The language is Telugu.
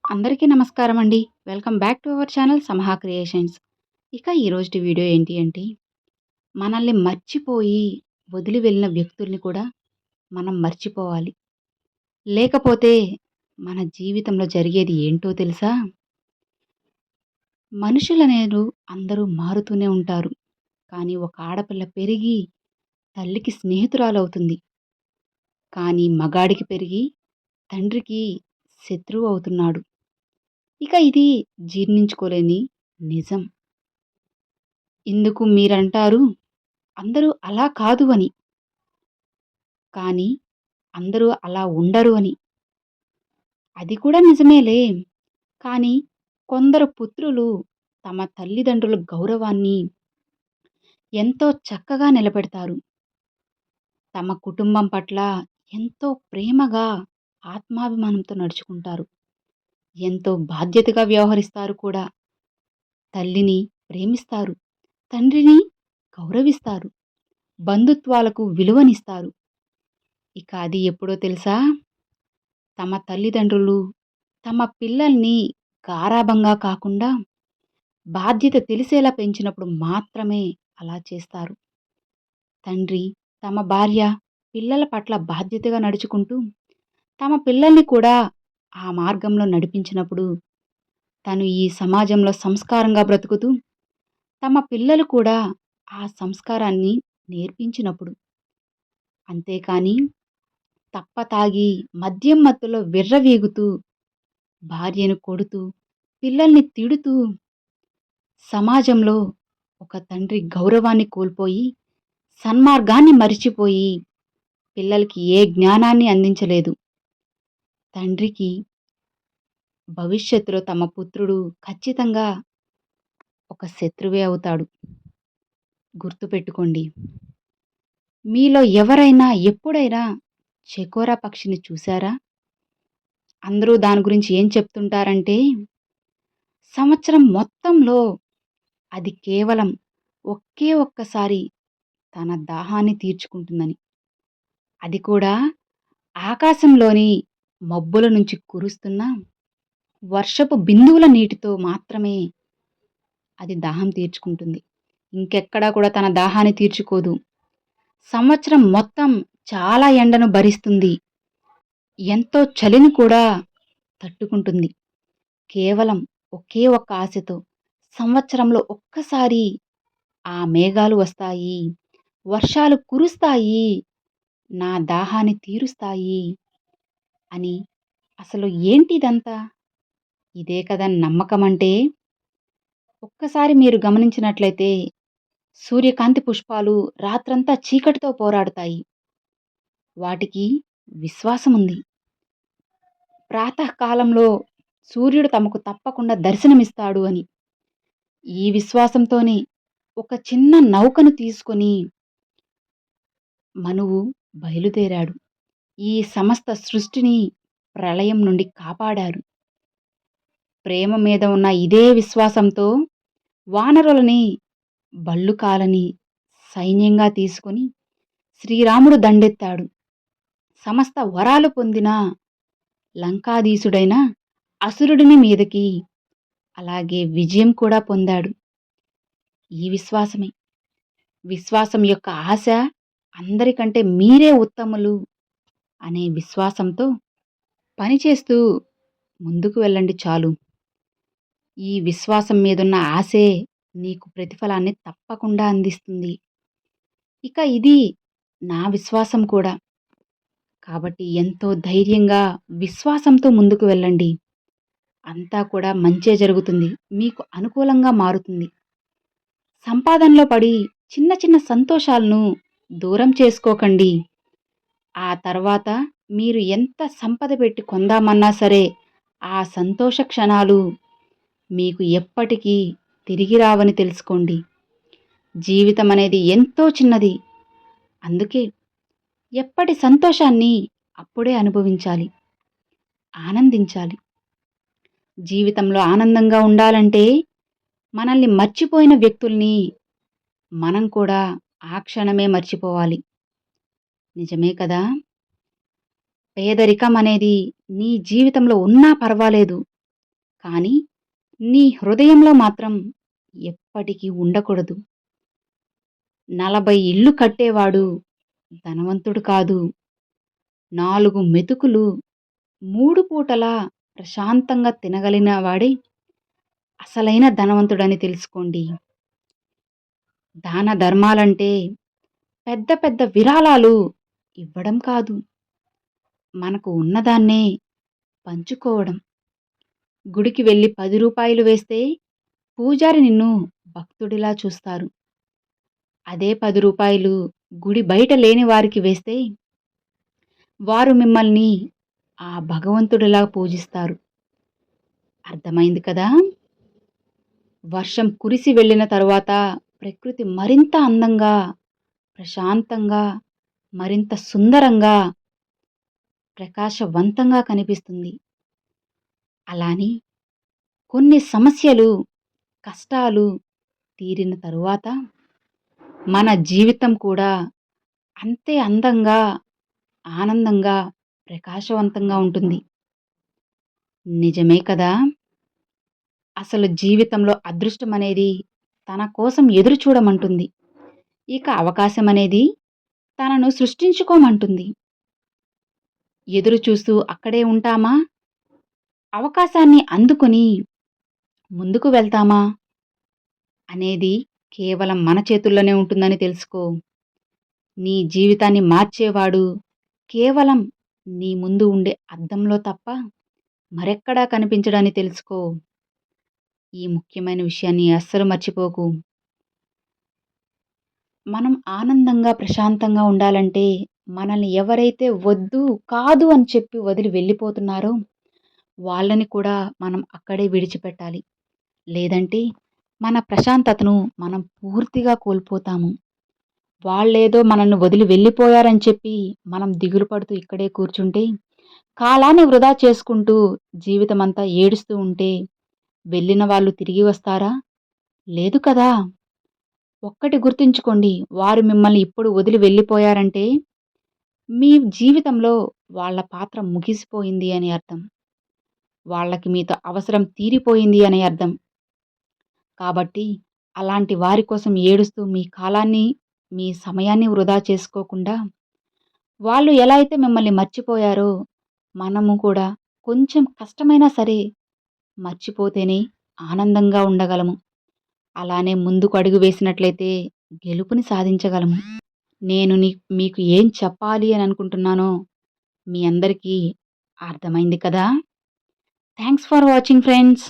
అందరికీ నమస్కారం అండి. Welcome back to our channel Samaha creations. ఇక ఈరోజుటి వీడియో ఏంటి అంటే, మనల్ని మర్చిపోయి వదిలి వెళ్ళిన వ్యక్తుల్ని కూడా మనం మర్చిపోవాలి. లేకపోతే మన జీవితంలో జరిగేది ఏంటో తెలుసా? మనుషులనేరు అందరూ మారుతూనే ఉంటారు. కానీ ఒక ఆడపిల్ల పెరిగి తల్లికి స్నేహితురాలవుతుంది. కానీ మగాడికి పెరిగి తండ్రికి శత్రువు అవుతున్నాడు. ఇక ఇది జీర్ణించుకోలేని నిజం. ఇందుకు మీరంటారు అందరూ అలా కాదు అని. కానీ అందరూ అలా ఉండరు అని. అది కూడా నిజమేలే. కానీ కొందరు పుత్రులు తమ తల్లిదండ్రుల గౌరవాన్ని ఎంతో చక్కగా నిలబెడతారు. తమ కుటుంబం పట్ల ఎంతో ప్రేమగా, ఆత్మాభిమానంతో నడుచుకుంటారు. ఎంతో బాధ్యతగా వ్యవహరిస్తారు కూడా. తల్లిని ప్రేమిస్తారు. తండ్రిని గౌరవిస్తారు. బంధుత్వాలకు విలువనిస్తారు. ఇక అది ఎప్పుడో తెలుసా? తమ తల్లిదండ్రులు తమ పిల్లల్ని గారాబంగా కాకుండా బాధ్యత తెలిసేలా పెంచినప్పుడు మాత్రమే అలా చేస్తారు. తండ్రి తమ భార్య, పిల్లల పట్ల బాధ్యతగా నడుచుకుంటూ తమ పిల్లల్ని కూడా ఆ మార్గంలో నడిపించినప్పుడు తను ఈ సమాజంలో సంస్కారంగా బ్రతుకుతూ తమ పిల్లలు కూడా ఆ సంస్కారాన్ని నేర్పించినప్పుడు. అంతేకాని తప్పతాగి మద్యం మత్తులో విర్రవీగుతూ భార్యను కొడుతూ, పిల్లల్ని తిడుతూ సమాజంలో ఒక తండ్రి గౌరవాన్ని కోల్పోయి, సన్మార్గాన్ని మరిచిపోయి, పిల్లలకి ఏ జ్ఞానాన్ని అందించలేదు. తండ్రికి భవిష్యత్తులో తమ పుత్రుడు ఖచ్చితంగా ఒక శత్రువే అవుతాడు. గుర్తుపెట్టుకోండి. మీలో ఎవరైనా ఎప్పుడైనా చెకోరా పక్షిని చూసారా? అందరూ దాని గురించి ఏం చెప్తుంటారంటే, సంవత్సరం మొత్తంలో అది కేవలం ఒకే ఒక్కసారి తన దాహాన్ని తీర్చుకుంటుందని. అది కూడా ఆకాశంలోని మబ్బుల నుంచి కురుస్తున్న వర్షపు బిందువుల నీటితో మాత్రమే అది దాహం తీర్చుకుంటుంది. ఇంకెక్కడా కూడా తన దాహాన్ని తీర్చుకోదు. సంవత్సరం మొత్తం చాలా ఎండను భరిస్తుంది. ఎంతో చలిని కూడా తట్టుకుంటుంది. కేవలం ఒకే ఒక్క ఆశతో సంవత్సరంలో ఒక్కసారి ఆ మేఘాలు వస్తాయి, వర్షాలు కురుస్తాయి, నా దాహాన్ని తీరుస్తాయి అని. అసలు ఏంటిదంతా? ఇదే కదా నమ్మకమంటే. ఒక్కసారి మీరు గమనించినట్లయితే సూర్యకాంతి పుష్పాలు రాత్రంతా చీకటితో పోరాడతాయి. వాటికి విశ్వాసముంది. ప్రాతకాలంలో సూర్యుడు తమకు తప్పకుండా దర్శనమిస్తాడు అని. ఈ విశ్వాసంతోనే ఒక చిన్న నౌకను తీసుకొని మనువు బయలుదేరాడు. ఈ సమస్త సృష్టిని ప్రళయం నుండి కాపాడారు. ప్రేమ మీద ఉన్న ఇదే విశ్వాసంతో వానరులని భల్లుకాలని సైన్యంగా తీసుకొని శ్రీరాముడు దండెత్తాడు. సమస్త వరాలు పొందిన లంకాధీసుడైన అసురుడిని మీదకి అలాగే విజయం కూడా పొందాడు. ఈ విశ్వాసమే. విశ్వాసం యొక్క ఆశ అందరికంటే మీరే ఉత్తములు అనే విశ్వాసంతో పనిచేస్తూ ముందుకు వెళ్ళండి చాలు. ఈ విశ్వాసం మీదున్న ఆశే నీకు ప్రతిఫలాన్ని తప్పకుండా అందిస్తుంది. ఇక ఇది నా విశ్వాసం కూడా. కాబట్టి ఎంతో ధైర్యంగా, విశ్వాసంతో ముందుకు వెళ్ళండి. అంతా కూడా మంచే జరుగుతుంది. మీకు అనుకూలంగా మారుతుంది. సంపాదనలో పడి చిన్న చిన్న సంతోషాలను దూరం చేసుకోకండి. ఆ తర్వాత మీరు ఎంత సంపద పెట్టి కొందామన్నా సరే, ఆ సంతోష క్షణాలు మీకు ఎప్పటికీ తిరిగి రావని తెలుసుకోండి. జీవితం అనేది ఎంతో చిన్నది. అందుకే ఎప్పటి సంతోషాన్ని అప్పుడే అనుభవించాలి, ఆనందించాలి. జీవితంలో ఆనందంగా ఉండాలంటే మనల్ని మర్చిపోయిన వ్యక్తుల్ని మనం కూడా ఆ క్షణమే మర్చిపోవాలి. నిజమే కదా? పేదరికం అనేది నీ జీవితంలో ఉన్నా పర్వాలేదు. కానీ నీ హృదయంలో మాత్రం ఎప్పటికీ ఉండకూడదు. 40 ఇళ్ళు కట్టేవాడు ధనవంతుడు కాదు. 4 మెతుకులు 3 పూటలా ప్రశాంతంగా తినగలిగిన వాడే అసలైన ధనవంతుడని తెలుసుకోండి. దాన ధర్మాలంటే పెద్ద పెద్ద విరాళాలు ఇవ్వడం కాదు. మనకు ఉన్నదాన్నే పంచుకోవడం. గుడికి వెళ్లి రూ. 10 వేస్తే పూజారి నిన్ను భక్తుడిలా చూస్తారు. అదే రూ. 10 గుడి బయట లేని వారికి వేస్తే వారు మిమ్మల్ని ఆ భగవంతుడిలా పూజిస్తారు. అర్థమైంది కదా! వర్షం కురిసి వెళ్ళిన తరువాత ప్రకృతి మరింత అందంగా, ప్రశాంతంగా, మరింత సుందరంగా, ప్రకాశవంతంగా కనిపిస్తుంది. అలానే కొన్ని సమస్యలు, కష్టాలు తీరిన తరువాత మన జీవితం కూడా అంతే అందంగా, ఆనందంగా, ప్రకాశవంతంగా ఉంటుంది. నిజమే కదా! అసలు జీవితంలో అదృష్టం అనేది తన కోసం ఎదురు చూడమంటుంది. ఇక అవకాశం అనేది తనను సృష్టించుకోమంటుంది. ఎదురు చూస్తూ అక్కడే ఉంటామా? అవకాశాన్ని అందుకొని ముందుకు వెళ్తామా? అనేది కేవలం మన చేతుల్లోనే ఉంటుందని తెలుసుకో. నీ జీవితాన్ని మార్చేవాడు కేవలం నీ ముందు ఉండే అద్దంలో తప్ప మరెక్కడా కనిపించడని తెలుసుకో. ఈ ముఖ్యమైన విషయాన్ని అస్సలు మర్చిపోకు. మనం ఆనందంగా, ప్రశాంతంగా ఉండాలంటే మనల్ని ఎవరైతే వద్దు, కాదు అని చెప్పి వదిలి వెళ్ళిపోతున్నారో వాళ్ళని కూడా మనం అక్కడే విడిచిపెట్టాలి. లేదంటే మన ప్రశాంతతను మనం పూర్తిగా కోల్పోతాము. వాళ్ళేదో మనల్ని వదిలి వెళ్ళిపోయారని చెప్పి మనం దిగులు పడుతూ ఇక్కడే కూర్చుంటే, కాలాన్ని వృధా చేసుకుంటూ జీవితమంతా ఏడుస్తూ ఉంటే వెళ్ళిన వాళ్ళు తిరిగి వస్తారా? లేదు కదా! ఒక్కటి గుర్తుంచుకోండి. వారు మిమ్మల్ని ఇప్పుడు వదిలి వెళ్ళిపోయారంటే, మీ జీవితంలో వాళ్ళ పాత్ర ముగిసిపోయింది అని అర్థం. వాళ్ళకి మీతో అవసరం తీరిపోయింది అని అర్థం. కాబట్టి అలాంటి వారి కోసం ఏడుస్తూ మీ కాలాన్ని, మీ సమయాన్ని వృధా చేసుకోకుండా, వాళ్ళు ఎలా అయితే మిమ్మల్ని మర్చిపోయారో, మనము కూడా కొంచెం కష్టమైనా సరే మర్చిపోతేనే ఆనందంగా ఉండగలము. అలానే ముందుకు అడుగు వేసినట్లయితే గెలుపుని సాధించగలము. నేను మీకు ఏం చెప్పాలి అని అనుకుంటున్నానో మీ అందరికీ అర్థమైంది కదా! Thanks for watching friends.